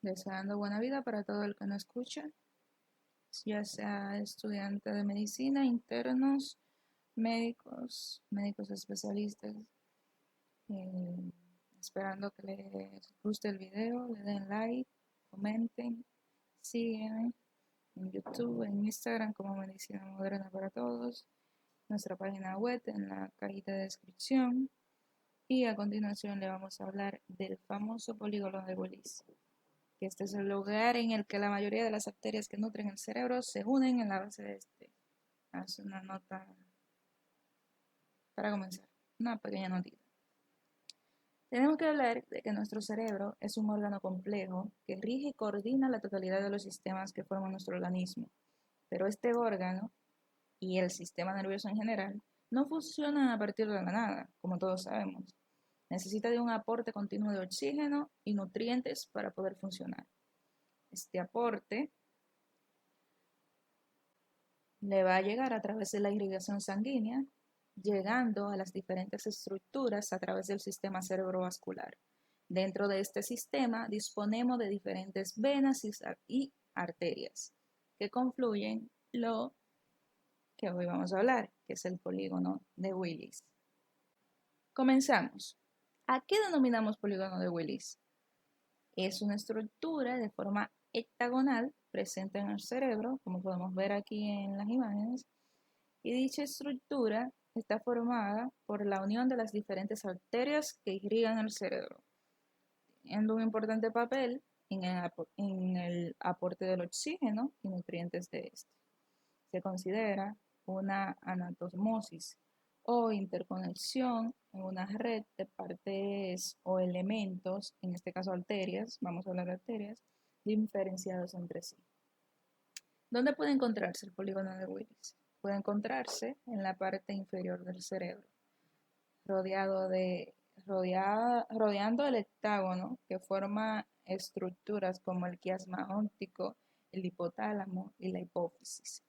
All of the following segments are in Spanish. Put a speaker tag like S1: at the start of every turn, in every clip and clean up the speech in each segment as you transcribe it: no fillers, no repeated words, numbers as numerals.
S1: Deseando buena vida para todo el que nos escucha, ya sea estudiante de medicina, internos, médicos especialistas, eh, esperando que les guste el video, le den like, comenten, sígueme en YouTube, en Instagram como Medicina Moderna para Todos, nuestra página web en la cajita de descripción. Y a continuación le vamos a hablar del famoso polígono de Willis, que este es el lugar en el que la mayoría de las bacterias que nutren el cerebro se unen en la base de este. Haz una nota para comenzar, una pequeña notita. Tenemos que hablar de que nuestro cerebro es un órgano complejo que rige y coordina la totalidad de los sistemas que forman nuestro organismo. Pero este órgano y el sistema nervioso en general no funcionan a partir de la nada, como todos sabemos. Necesita de un aporte continuo de oxígeno y nutrientes para poder funcionar. Este aporte le va a llegar a través de la irrigación sanguínea, llegando a las diferentes estructuras a través del sistema cerebrovascular. Dentro de este sistema disponemos de diferentes venas y arterias que confluyen lo que hoy vamos a hablar, que es el polígono de Willis. Comenzamos. ¿A qué denominamos polígono de Willis? Es una estructura de forma hectagonal presente en el cerebro, como podemos ver aquí en las imágenes, y dicha estructura está formada por la unión de las diferentes arterias que irrigan el cerebro, teniendo un importante papel en el aporte del oxígeno y nutrientes de este. Se considera una anastomosis o interconexión en una red de partes o elementos, en este caso arterias, vamos a hablar de arterias, diferenciados entre sí. ¿Dónde puede encontrarse el polígono de Willis? Puede encontrarse en la parte inferior del cerebro, rodeando el hectágono que forma estructuras como el quiasma óptico, el hipotálamo y la hipófisis.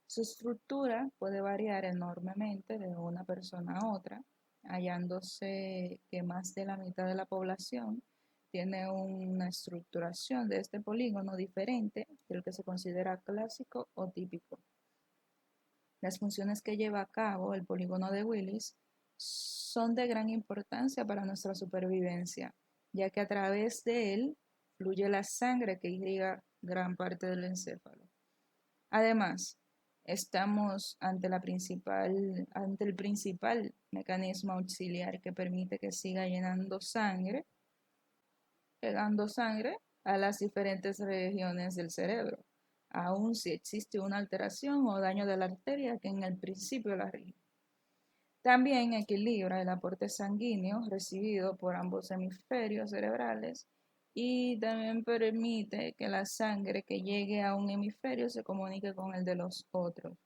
S1: Su estructura puede variar enormemente de una persona a otra, hallándose que más de la mitad de la población tiene una estructuración de este polígono diferente del que se considera clásico o típico. Las funciones que lleva a cabo el polígono de Willis son de gran importancia para nuestra supervivencia, ya que a través de él fluye la sangre que irriga gran parte del encéfalo. Además, estamos ante el principal mecanismo auxiliar que permite que siga llegando sangre a las diferentes regiones del cerebro, aun si existe una alteración o daño de la arteria que en el principio la rige. También equilibra el aporte sanguíneo recibido por ambos hemisferios cerebrales y también permite que la sangre que llegue a un hemisferio se comunique con el de los otros.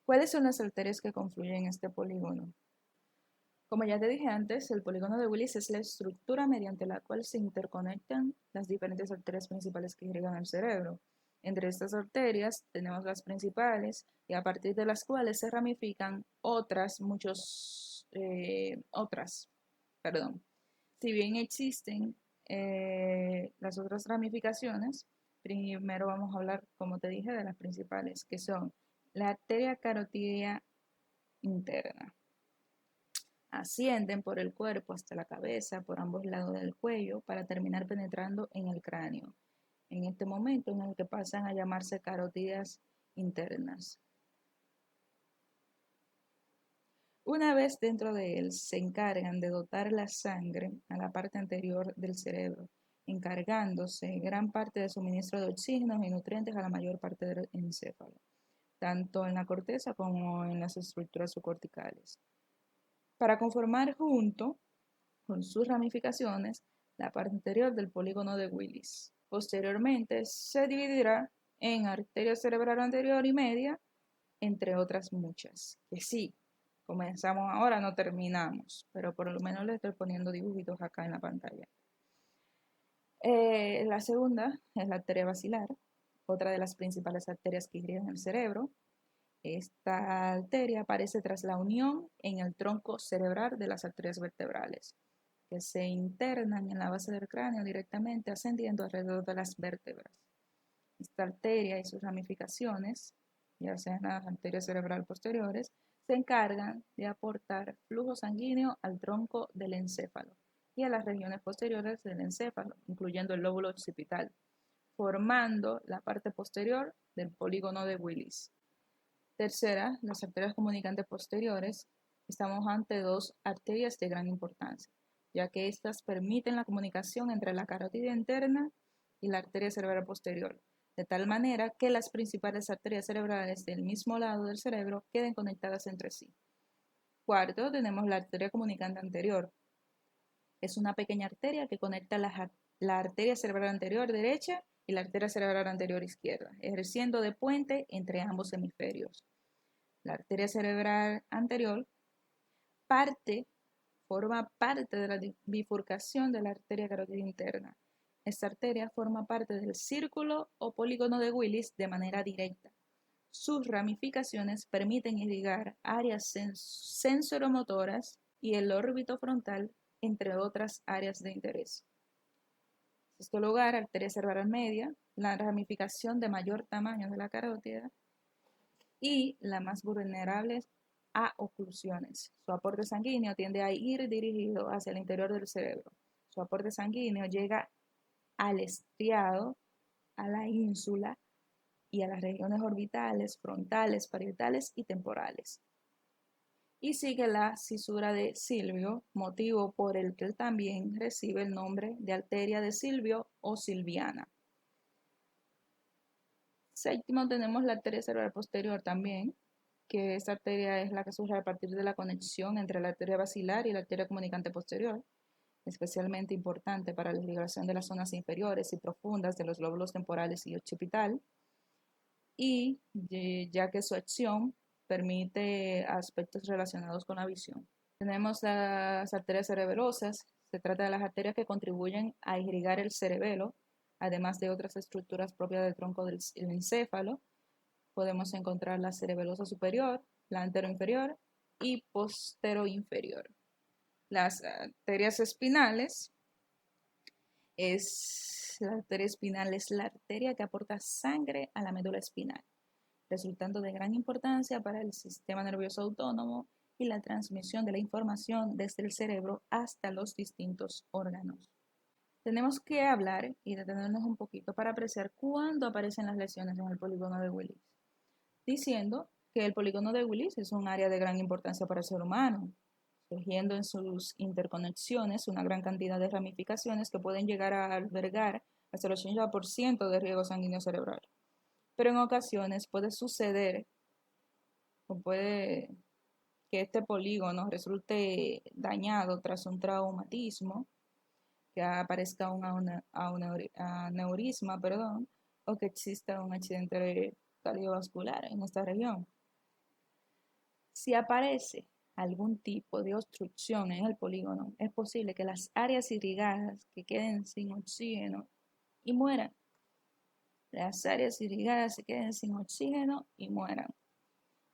S1: ¿Cuáles son las arterias que confluyen en este polígono? Como ya te dije antes, el polígono de Willis es la estructura mediante la cual se interconectan las diferentes arterias principales que irrigan el cerebro. Entre estas arterias tenemos las principales y a partir de las cuales se ramifican otras. Si bien existen las otras ramificaciones, primero vamos a hablar, como te dije, de las principales, que son la arteria carotidia interna. Ascienden por el cuerpo hasta la cabeza, por ambos lados del cuello, para terminar penetrando en el cráneo, en este momento en el que pasan a llamarse carotidas internas. Una vez dentro de él, se encargan de dotar la sangre a la parte anterior del cerebro, encargándose gran parte del suministro de oxígeno y nutrientes a la mayor parte del encéfalo, tanto en la corteza como en las estructuras subcorticales, para conformar junto con sus ramificaciones la parte anterior del polígono de Willis. Posteriormente se dividirá en arteria cerebral anterior y media, entre otras muchas, que sí, comenzamos ahora, no terminamos, pero por lo menos le estoy poniendo dibujitos acá en la pantalla. La segunda es la arteria basilar, otra de las principales arterias que irrigan el cerebro. Esta arteria aparece tras la unión en el tronco cerebral de las arterias vertebrales, que se internan en la base del cráneo directamente ascendiendo alrededor de las vértebras. Esta arteria y sus ramificaciones, ya sean las arterias cerebral posteriores, se encargan de aportar flujo sanguíneo al tronco del encéfalo y a las regiones posteriores del encéfalo, incluyendo el lóbulo occipital, formando la parte posterior del polígono de Willis. Tercera, las arterias comunicantes posteriores. Estamos ante dos arterias de gran importancia, ya que estas permiten la comunicación entre la carótida interna y la arteria cerebral posterior, de tal manera que las principales arterias cerebrales del mismo lado del cerebro queden conectadas entre sí. Cuarto, tenemos la arteria comunicante anterior. Es una pequeña arteria que conecta la arteria cerebral anterior derecha y la arteria cerebral anterior izquierda, ejerciendo de puente entre ambos hemisferios. La arteria cerebral anterior forma parte de la bifurcación de la arteria carótida interna. Esta arteria forma parte del círculo o polígono de Willis de manera directa. Sus ramificaciones permiten irrigar áreas sensoromotoras y el órbito frontal, entre otras áreas de interés. En este lugar, arteria cerebral media, la ramificación de mayor tamaño de la carótida y la más vulnerable a oclusiones. Su aporte sanguíneo tiende a ir dirigido hacia el interior del cerebro. Su aporte sanguíneo llega al estriado, a la ínsula y a las regiones orbitales, frontales, parietales y temporales. Y sigue la cisura de Silvio, motivo por el que él también recibe el nombre de arteria de Silvio o silviana. Séptimo, tenemos la arteria cerebral posterior también, que esta arteria es la que surge a partir de la conexión entre la arteria basilar y la arteria comunicante posterior, especialmente importante para la irrigación de las zonas inferiores y profundas de los lóbulos temporales y occipital, y ya que su acción permite aspectos relacionados con la visión. Tenemos las arterias cerebelosas. Se trata de las arterias que contribuyen a irrigar el cerebelo, además de otras estructuras propias del tronco del encéfalo. Podemos encontrar la cerebelosa superior, la anteroinferior y posteroinferior. Las arterias espinales la arteria espinal es la arteria que aporta sangre a la médula espinal, resultando de gran importancia para el sistema nervioso autónomo y la transmisión de la información desde el cerebro hasta los distintos órganos. Tenemos que hablar y detenernos un poquito para apreciar cuándo aparecen las lesiones en el polígono de Willis, diciendo que el polígono de Willis es un área de gran importancia para el ser humano, surgiendo en sus interconexiones una gran cantidad de ramificaciones que pueden llegar a albergar hasta el 80% de riego sanguíneo cerebral. Pero en ocasiones puede suceder o puede que este polígono resulte dañado tras un traumatismo, que aparezca un aneurisma, o que exista un accidente cardiovascular en esta región. Si aparece algún tipo de obstrucción en el polígono, es posible que las áreas irrigadas que queden sin oxígeno y mueran. Las áreas irrigadas se queden sin oxígeno y mueran.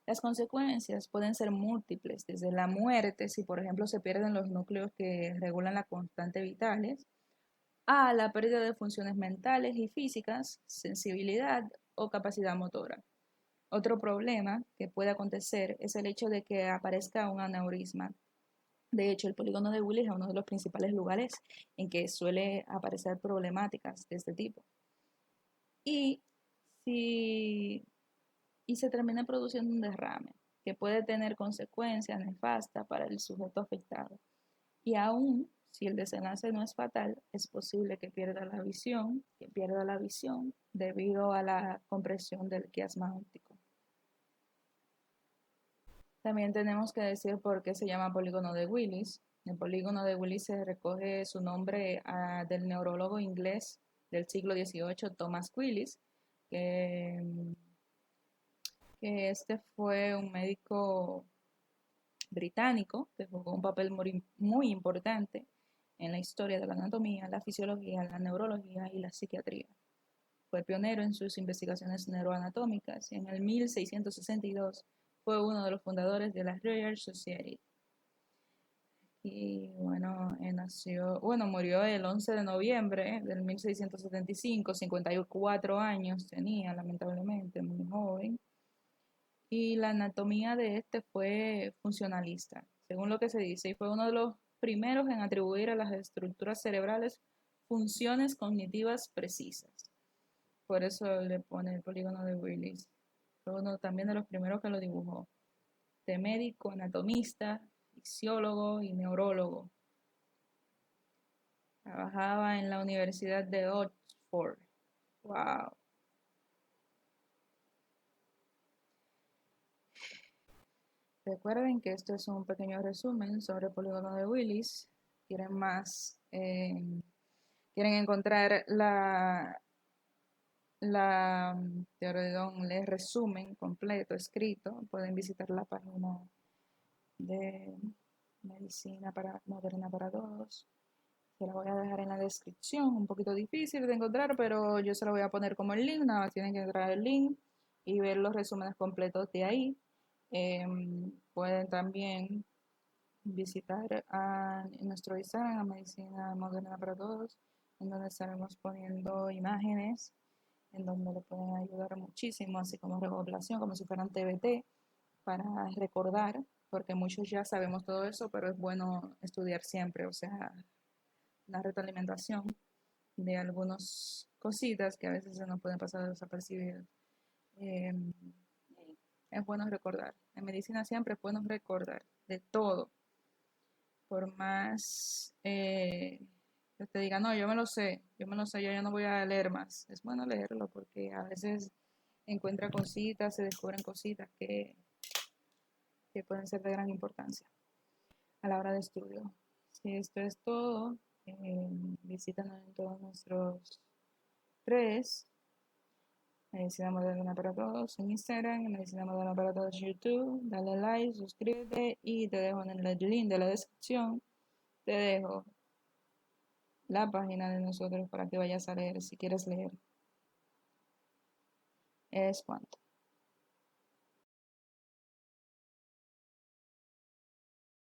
S1: Las consecuencias pueden ser múltiples, desde la muerte, si por ejemplo se pierden los núcleos que regulan la constante vitales, a la pérdida de funciones mentales y físicas, sensibilidad o capacidad motora. Otro problema que puede acontecer es el hecho de que aparezca un aneurisma. De hecho, el polígono de Willis es uno de los principales lugares en que suele aparecer problemáticas de este tipo. Y se termina produciendo un derrame que puede tener consecuencias nefastas para el sujeto afectado. Y aún si el desenlace no es fatal, es posible que pierda la visión debido a la compresión del quiasma óptico. También tenemos que decir por qué se llama polígono de Willis. El polígono de Willis se recoge su nombre del neurólogo inglés del siglo XVIII, Thomas Willis, que este fue un médico británico que jugó un papel muy importante en la historia de la anatomía, la fisiología, la neurología y la psiquiatría. Fue pionero en sus investigaciones neuroanatómicas y en el 1662 fue uno de los fundadores de la Royal Society, Y bueno, murió el 11 de noviembre del 1675, 54 años tenía, lamentablemente, muy joven. Y la anatomía de este fue funcionalista, según lo que se dice, y fue uno de los primeros en atribuir a las estructuras cerebrales funciones cognitivas precisas. Por eso le pone el polígono de Willis. Fue uno también de los primeros que lo dibujó. De médico, anatomista, fisiólogo y neurólogo. Trabajaba en la Universidad de Oxford. Wow. Recuerden que esto es un pequeño resumen sobre el polígono de Willis. ¿Quieren más? ¿Quieren encontrar el resumen completo escrito? Pueden visitar la página de Moderna para Todos. Se la voy a dejar en la descripción, un poquito difícil de encontrar, pero yo se la voy a poner como el link, nada más tienen que entrar al link y ver los resúmenes completos de ahí. Pueden también visitar a nuestro Instagram, a Medicina Moderna para Todos, en donde estaremos poniendo imágenes, en donde le pueden ayudar muchísimo, así como recopilación, como si fueran TBT, para recordar, porque muchos ya sabemos todo eso, pero es bueno estudiar siempre, o sea, una retroalimentación de algunas cositas que a veces se nos pueden pasar desapercibidas. Eh, es bueno recordar. En medicina siempre es bueno recordar de todo. Por más que te diga, no, yo me lo sé, yo ya no voy a leer más. Es bueno leerlo porque a veces encuentra cositas, se descubren cositas que pueden ser de gran importancia a la hora de estudio. Si esto es todo, visítanos en todos nuestros redes. Medicina Moderna para Todos en Instagram, Medicina Moderna para Todos en YouTube. Dale like, suscríbete y te dejo en el link de la descripción. Te dejo la página de nosotros para que vayas a leer si quieres leer. Es cuanto.